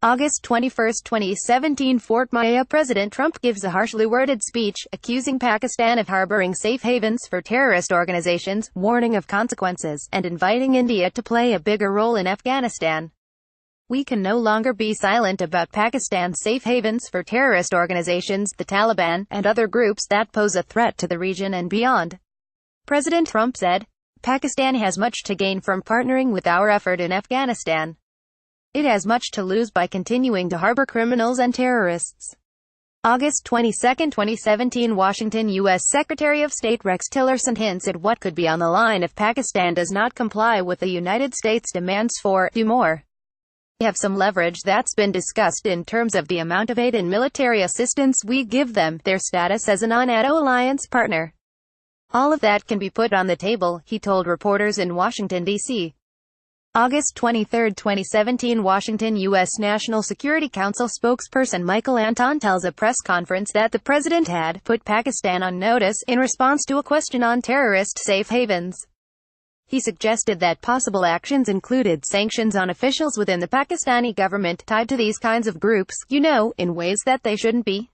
August 21, 2017, Fort Maya. President Trump gives a harshly worded speech, accusing Pakistan of harboring safe havens for terrorist organizations, warning of consequences, and inviting India to play a bigger role in Afghanistan. We can no longer be silent about Pakistan's safe havens for terrorist organizations, the Taliban, and other groups that pose a threat to the region and beyond. President Trump said, "Pakistan has much to gain from partnering with our effort in Afghanistan. It has much to lose by continuing to harbor criminals and terrorists." August 22, 2017, Washington. U.S. Secretary of State Rex Tillerson hints at what could be on the line if Pakistan does not comply with the United States' demands for "do more." We have some leverage that's been discussed in terms of the amount of aid and military assistance we give them, their status as a non-NATO alliance partner. All of that can be put on the table, he told reporters in Washington, D.C. August 23, 2017, Washington. U.S. National Security Council spokesperson Michael Anton tells a press conference that the president had put Pakistan on notice in response to a question on terrorist safe havens. He suggested that possible actions included sanctions on officials within the Pakistani government tied to these kinds of groups, in ways that they shouldn't be.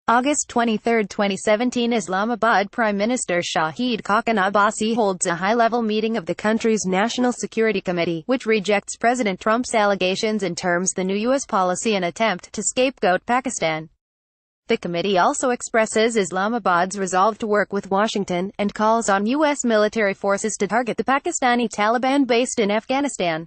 August 23, 2017, Islamabad. Prime Minister Shahid Khaqan Abbasi holds a high-level meeting of the country's National Security Committee, which rejects President Trump's allegations and terms the new U.S. policy an attempt to scapegoat Pakistan. The committee also expresses Islamabad's resolve to work with Washington, and calls on U.S. military forces to target the Pakistani Taliban based in Afghanistan.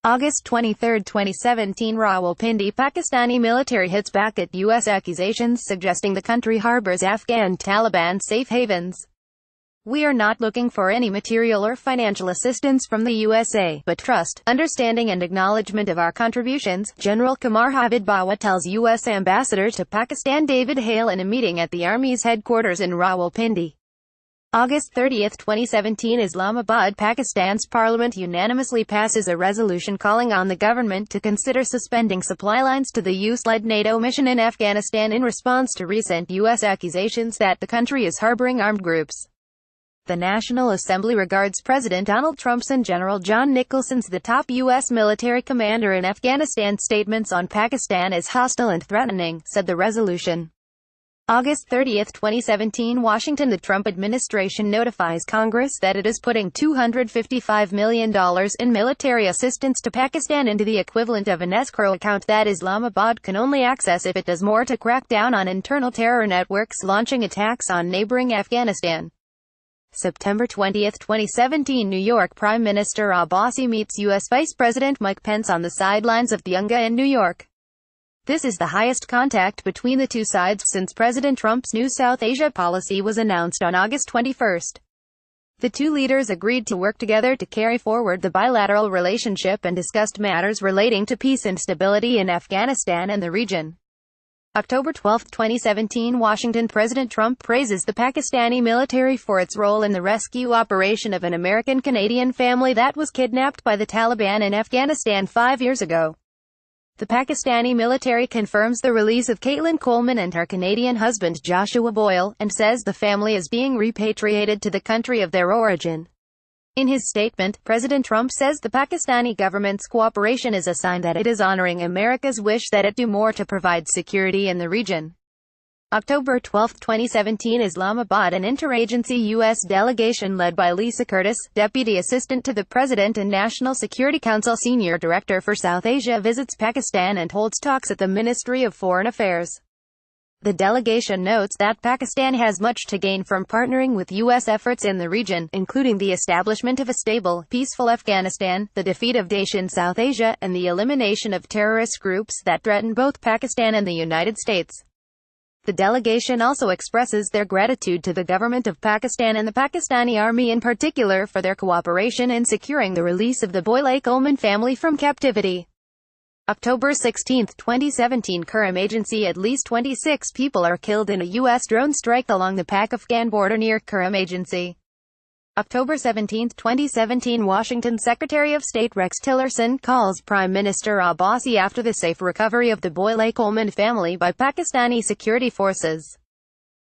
August 23, 2017, Rawalpindi. Pakistani military hits back at U.S. accusations suggesting the country harbors Afghan Taliban safe havens. "We are not looking for any material or financial assistance from the USA, but trust, understanding and acknowledgement of our contributions," General Qamar Javid Bajwa tells U.S. Ambassador to Pakistan David Hale in a meeting at the Army's headquarters in Rawalpindi. August 30, 2017, Islamabad. Pakistan's parliament unanimously passes a resolution calling on the government to consider suspending supply lines to the U.S.-led NATO mission in Afghanistan in response to recent U.S. accusations that the country is harboring armed groups. The National Assembly regards President Donald Trump's and General John Nicholson's, the top U.S. military commander in Afghanistan, statements on Pakistan as hostile and threatening, said the resolution. August 30, 2017, Washington. The Trump administration notifies Congress that it is putting $255 million in military assistance to Pakistan into the equivalent of an escrow account that Islamabad can only access if it does more to crack down on internal terror networks launching attacks on neighboring Afghanistan. September 20, 2017, New York. Prime Minister Abbasi meets U.S. Vice President Mike Pence on the sidelines of the UNGA in New York. This is the highest contact between the two sides since President Trump's new South Asia policy was announced on August 21. The two leaders agreed to work together to carry forward the bilateral relationship and discussed matters relating to peace and stability in Afghanistan and the region. October 12, 2017, Washington. President Trump praises the Pakistani military for its role in the rescue operation of an American-Canadian family that was kidnapped by the Taliban in Afghanistan 5 years ago. The Pakistani military confirms the release of Caitlin Coleman and her Canadian husband Joshua Boyle, and says the family is being repatriated to the country of their origin. In his statement, President Trump says the Pakistani government's cooperation is a sign that it is honoring America's wish that it do more to provide security in the region. October 12, 2017, Islamabad. An interagency U.S. delegation led by Lisa Curtis, Deputy Assistant to the President and National Security Council Senior Director for South Asia, visits Pakistan and holds talks at the Ministry of Foreign Affairs. The delegation notes that Pakistan has much to gain from partnering with U.S. efforts in the region, including the establishment of a stable, peaceful Afghanistan, the defeat of Daesh in South Asia, and the elimination of terrorist groups that threaten both Pakistan and the United States. The delegation also expresses their gratitude to the government of Pakistan and the Pakistani Army in particular for their cooperation in securing the release of the Boyle-Coleman family from captivity. October 16, 2017, Kurram Agency. At least 26 people are killed in a U.S. drone strike along the Pak-Afghan border near Kurram Agency. October 17, 2017, Washington. Secretary of State Rex Tillerson calls Prime Minister Abbasi after the safe recovery of the Boyle-Coleman family by Pakistani security forces.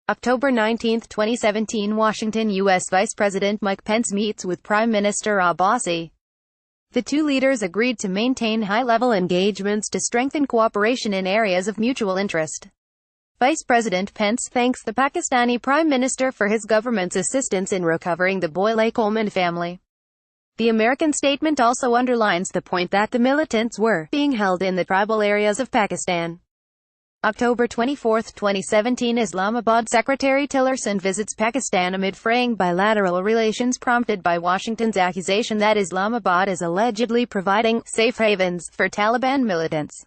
October 19, 2017, Washington. U.S. Vice President Mike Pence meets with Prime Minister Abbasi. The two leaders agreed to maintain high-level engagements to strengthen cooperation in areas of mutual interest. Vice President Pence thanks the Pakistani Prime Minister for his government's assistance in recovering the Boyle-Coleman family. The American statement also underlines the point that the militants were being held in the tribal areas of Pakistan. October 24, 2017, Islamabad Secretary Tillerson visits Pakistan amid fraying bilateral relations prompted by Washington's accusation that Islamabad is allegedly providing safe havens for Taliban militants.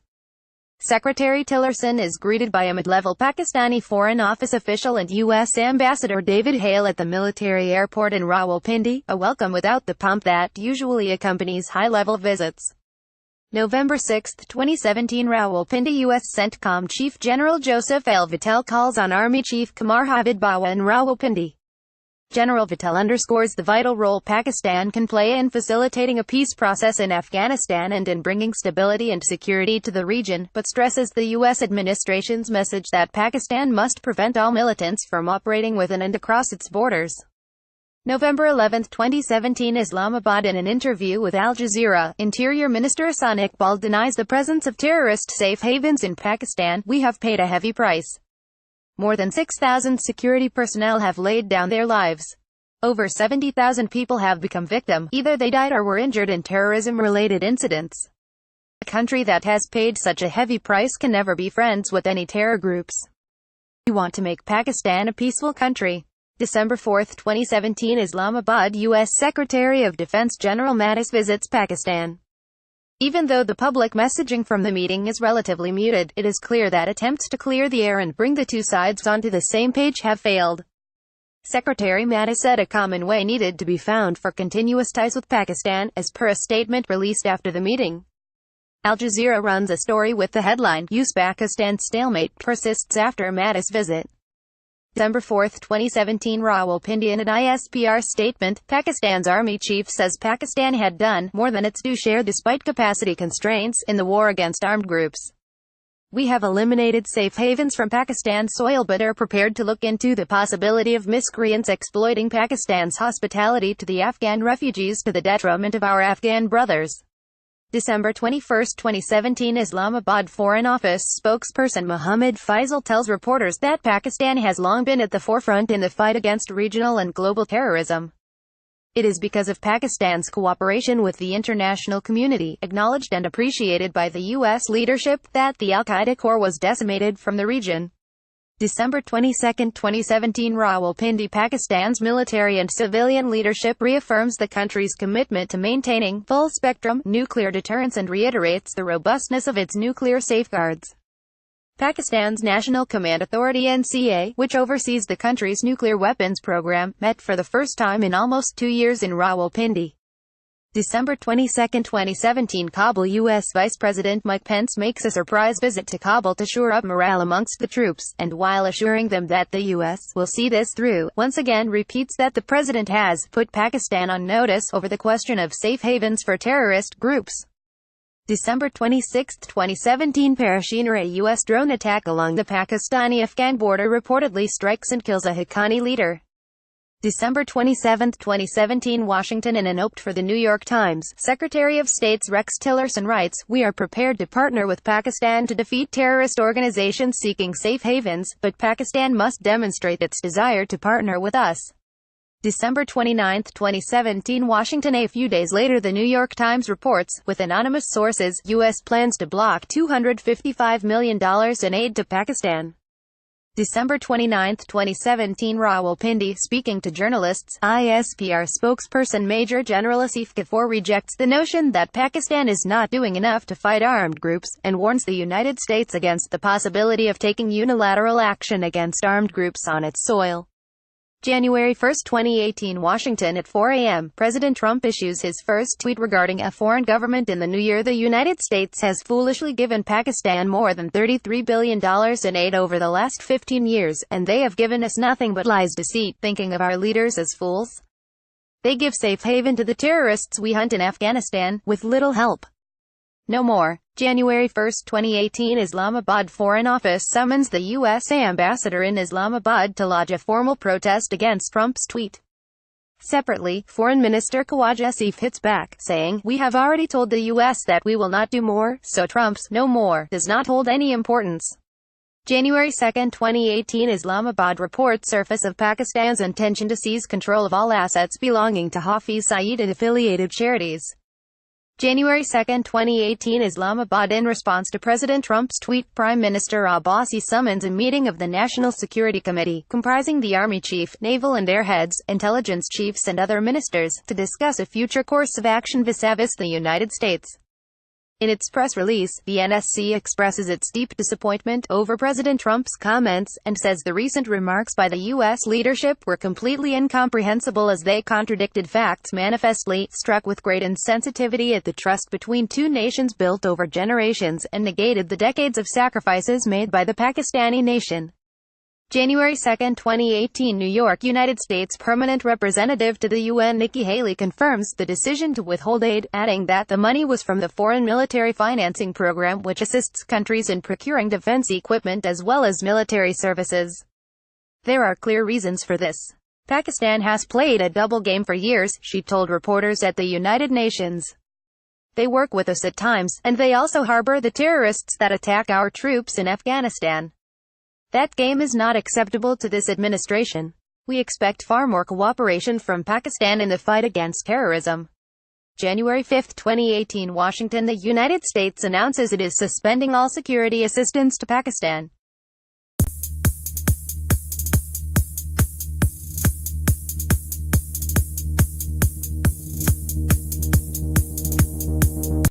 Secretary Tillerson is greeted by a mid-level Pakistani Foreign Office official and U.S. Ambassador David Hale at the military airport in Rawalpindi, a welcome without the pomp that usually accompanies high-level visits. November 6, 2017, Rawalpindi, U.S. CENTCOM Chief General Joseph L. Vittal calls on Army Chief Qamar Javed Bajwa in Rawalpindi. General Vittal underscores the vital role Pakistan can play in facilitating a peace process in Afghanistan and in bringing stability and security to the region, but stresses the U.S. administration's message that Pakistan must prevent all militants from operating within and across its borders. November 11, 2017, Islamabad. In an interview with Al Jazeera, Interior Minister Hassan Iqbal denies the presence of terrorist safe havens in Pakistan. "We have paid a heavy price. More than 6,000 security personnel have laid down their lives. Over 70,000 people have become victim. Either they died or were injured in terrorism-related incidents. A country that has paid such a heavy price can never be friends with any terror groups. We want to make Pakistan a peaceful country." December 4, 2017, Islamabad. U.S. Secretary of Defense General Mattis visits Pakistan. Even though the public messaging from the meeting is relatively muted, it is clear that attempts to clear the air and bring the two sides onto the same page have failed. Secretary Mattis said a common way needed to be found for continuous ties with Pakistan, as per a statement released after the meeting. Al Jazeera runs a story with the headline, "US-Pakistan Stalemate Persists After Mattis Visit." December 4, 2017, Rawalpindi. In an ISPR statement, Pakistan's army chief says Pakistan had done more than its due share despite capacity constraints in the war against armed groups. "We have eliminated safe havens from Pakistan's soil but are prepared to look into the possibility of miscreants exploiting Pakistan's hospitality to the Afghan refugees to the detriment of our Afghan brothers." December 21, 2017, Islamabad Foreign Office spokesperson Mohammed Faisal tells reporters that Pakistan has long been at the forefront in the fight against regional and global terrorism. "It is because of Pakistan's cooperation with the international community, acknowledged and appreciated by the U.S. leadership, that the Al-Qaeda core was decimated from the region." December 22, 2017, Rawalpindi. Pakistan's military and civilian leadership reaffirms the country's commitment to maintaining full-spectrum nuclear deterrence and reiterates the robustness of its nuclear safeguards. Pakistan's National Command Authority (NCA), which oversees the country's nuclear weapons program, met for the first time in almost 2 years in Rawalpindi. December 22, 2017, Kabul. U.S. Vice President Mike Pence makes a surprise visit to Kabul to shore up morale amongst the troops, and while assuring them that the U.S. will see this through, once again repeats that the president has put Pakistan on notice over the question of safe havens for terrorist groups. December 26, 2017, Parashinur. A U.S. drone attack along the Pakistani-Afghan border reportedly strikes and kills a Haqqani leader. December 27, 2017, Washington. In a note for the New York Times, Secretary of State's Rex Tillerson writes, "We are prepared to partner with Pakistan to defeat terrorist organizations seeking safe havens, but Pakistan must demonstrate its desire to partner with us." December 29, 2017, Washington. A few days later, the New York Times reports, with anonymous sources, U.S. plans to block $255 million in aid to Pakistan. December 29, 2017, Rawalpindi. Speaking to journalists, ISPR spokesperson Major General Asif Ghafoor rejects the notion that Pakistan is not doing enough to fight armed groups, and warns the United States against the possibility of taking unilateral action against armed groups on its soil. January 1, 2018, Washington. At 4 a.m., President Trump issues his first tweet regarding a foreign government in the new year. The United States has foolishly given Pakistan more than $33 billion in aid over the last 15 years, and they have given us nothing but lies, deceit, thinking of our leaders as fools. They give safe haven to the terrorists we hunt in Afghanistan, with little help. No more. January 1, 2018, Islamabad Foreign Office summons the U.S. ambassador in Islamabad to lodge a formal protest against Trump's tweet. Separately, Foreign Minister Khawaja Asif hits back, saying, "We have already told the US that we will not do more, so Trump's 'no more' does not hold any importance." January 2, 2018 Islamabad report surface of Pakistan's intention to seize control of all assets belonging to Hafiz Saeed and affiliated charities. January 2, 2018 Islamabad in response to President Trump's tweet, Prime Minister Abbasi summons a meeting of the National Security Committee, comprising the Army Chief, Naval and Air Heads, Intelligence Chiefs and other ministers, to discuss a future course of action vis-a-vis the United States. In its press release, the NSC expresses its deep disappointment over President Trump's comments, and says the recent remarks by the U.S. leadership were completely incomprehensible as they contradicted facts manifestly, struck with great insensitivity at the trust between two nations built over generations, and negated the decades of sacrifices made by the Pakistani nation. January 2, 2018 New York, United States Permanent Representative to the UN Nikki Haley confirms the decision to withhold aid, adding that the money was from the Foreign Military Financing Program, which assists countries in procuring defense equipment as well as military services. "There are clear reasons for this. Pakistan has played a double game for years," she told reporters at the United Nations. "They work with us at times, and they also harbor the terrorists that attack our troops in Afghanistan. That game is not acceptable to this administration. We expect far more cooperation from Pakistan in the fight against terrorism." January 5, 2018 Washington. The United States announces it is suspending all security assistance to Pakistan.